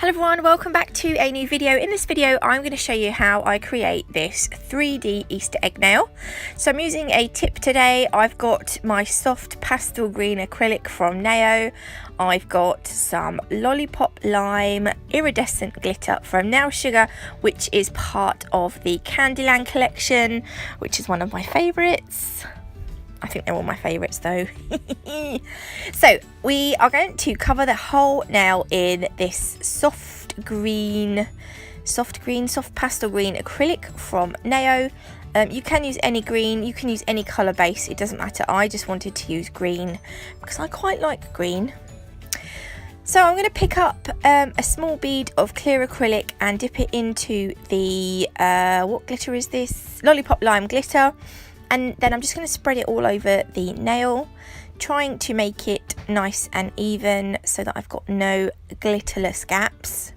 Hello everyone, welcome back to a new video. In this video I'm going to show you how I create this 3D Easter egg nail. So I'm using a tip today. I've got my soft pastel green acrylic from Nao. I've got some lollipop lime iridescent glitter from Nail Sugar, which is part of the Candyland collection, which is one of my favourites. I think they're all my favourites though. So we are going to cover the whole nail in this soft pastel green acrylic from Nao. You can use any green, you can use any colour base, it doesn't matter. I just wanted to use green because I quite like green. So I'm going to pick up a small bead of clear acrylic and dip it into the, what glitter is this? Lollipop lime glitter. And then I'm just going to spread it all over the nail, trying to make it nice and even so that I've got no glitterless gaps.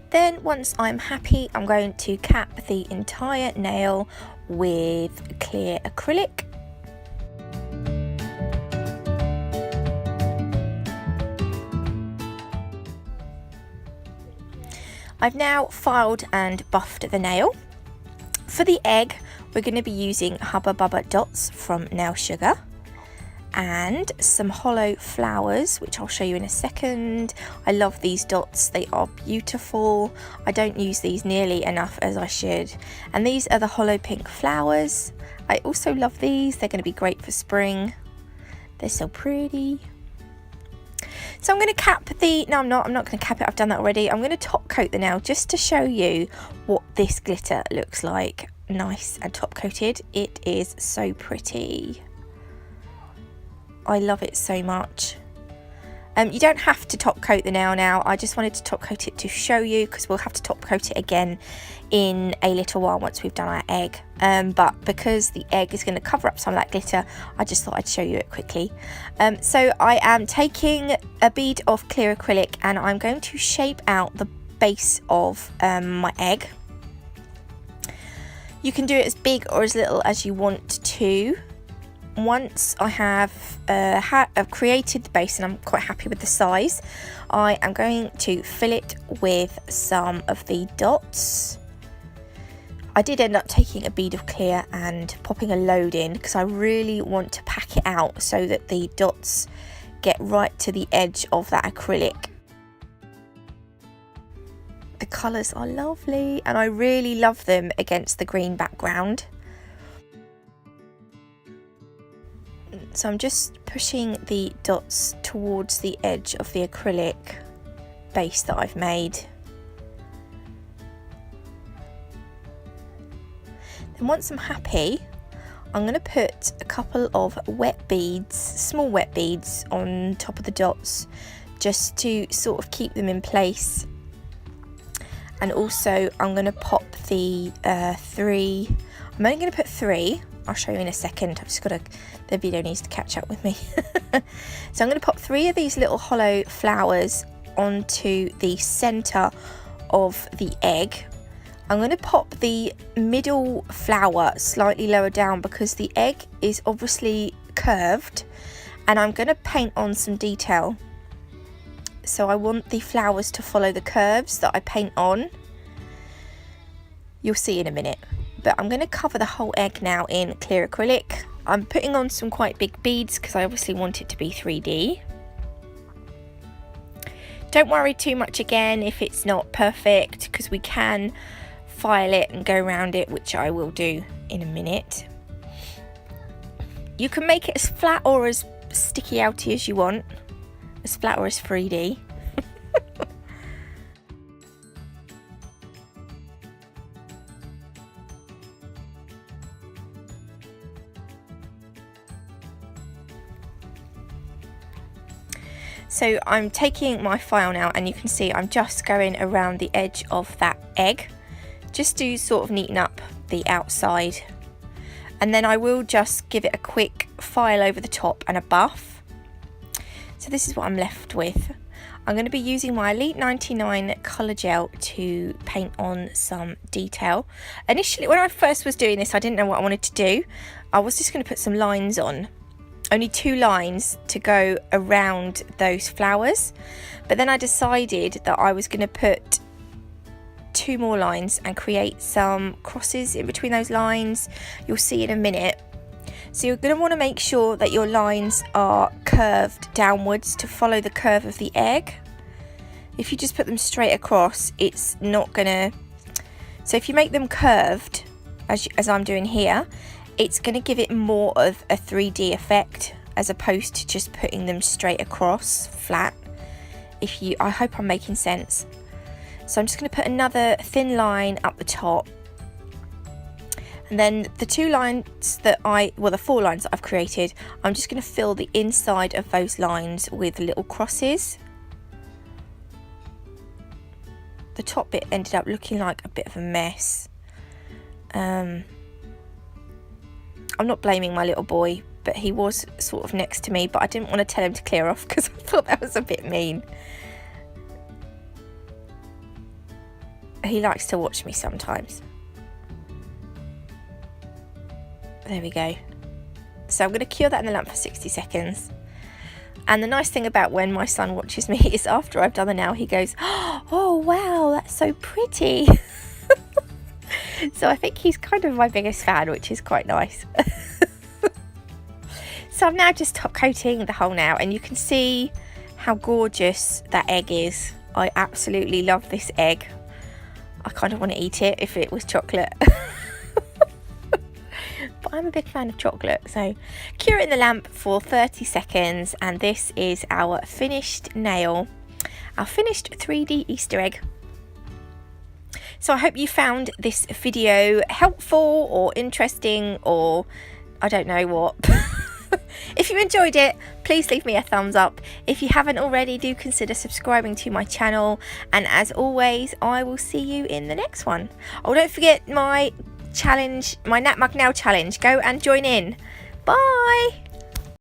Then once I'm happy, I'm going to cap the entire nail with clear acrylic. I've now filed and buffed the nail. For the egg, we're going to be using Hubba Bubba dots from Nail Sugar and some hollow flowers, which I'll show you in a second. I love these dots, they are beautiful. I don't use these nearly enough as I should. And these are the hollow pink flowers. I also love these, they're going to be great for spring. They're so pretty. So I'm going to cap the, no I'm not going to cap it, I've done that already. I'm going to top coat the nail just to show you what this glitter looks like. Nice and top coated. It is so pretty. I love it so much. You don't have to top coat the nail now. I just wanted to top coat it to show you because we'll have to top coat it again in a little while once we've done our egg. But because the egg is going to cover up some of that glitter, I just thought I'd show you it quickly. So I am taking a bead of clear acrylic and I'm going to shape out the base of my egg. You can do it as big or as little as you want to. Once I have created the base and I'm quite happy with the size, I am going to fill it with some of the dots. I did end up taking a bead of clear and popping a load in because I really want to pack it out so that the dots get right to the edge of that acrylic. The colours are lovely and I really love them against the green background. So I'm just pushing the dots towards the edge of the acrylic base that I've made. Then once I'm happy, I'm going to put a couple of wet beads, small wet beads on top of the dots just to sort of keep them in place. And also I'm going to pop the three, I'm only going to put three. I'll show you in a second. I've just got to, the video needs to catch up with me. So I'm going to pop three of these little hollow flowers onto the centre of the egg. I'm going to pop the middle flower slightly lower down because the egg is obviously curved and I'm going to paint on some detail. So I want the flowers to follow the curves that I paint on. You'll see in a minute. But I'm going to cover the whole egg now in clear acrylic. I'm putting on some quite big beads because I obviously want it to be 3D. Don't worry too much again if it's not perfect because we can file it and go around it, which I will do in a minute. You can make it as flat or as sticky outy as you want, as flat or as 3D. So I'm taking my file now and you can see I'm just going around the edge of that egg just to sort of neaten up the outside, and then I will just give it a quick file over the top and a buff. So this is what I'm left with. I'm going to be using my Elite 99 colour gel to paint on some detail. Initially, when I first was doing this, I didn't know what I wanted to do. I was just going to put some lines on. Only 2 lines to go around those flowers. But then I decided that I was going to put 2 more lines and create some crosses in between those lines. You'll see in a minute. So you're going to want to make sure that your lines are curved downwards to follow the curve of the egg. If you just put them straight across, it's not going to... So if you make them curved, as I'm doing here, it's going to give it more of a 3D effect as opposed to just putting them straight across flat. I hope I'm making sense. So I'm just going to put another thin line up the top. And then the 2 lines that the 4 lines that I've created, I'm just going to fill the inside of those lines with little crosses. The top bit ended up looking like a bit of a mess. I'm not blaming my little boy, but he was sort of next to me, but I didn't want to tell him to clear off because I thought that was a bit mean. He likes to watch me sometimes. There we go. So I'm going to cure that in the lamp for 60 seconds. And the nice thing about when my son watches me is after I've done the nail, he goes, "Oh wow, that's so pretty." So I think he's kind of my biggest fan, which is quite nice. So I'm now just top coating the whole nail, and you can see how gorgeous that egg is. I absolutely love this egg. I kind of want to eat it if it was chocolate. But I'm a big fan of chocolate. So cure it in the lamp for 30 seconds, and this is our finished nail, our finished 3D Easter egg. So I hope you found this video helpful or interesting, or I don't know what. If you enjoyed it, please leave me a thumbs up. If you haven't already, do consider subscribing to my channel. And as always, I will see you in the next one. Oh, don't forget my challenge, my Nat Mug Nail challenge. Go and join in. Bye.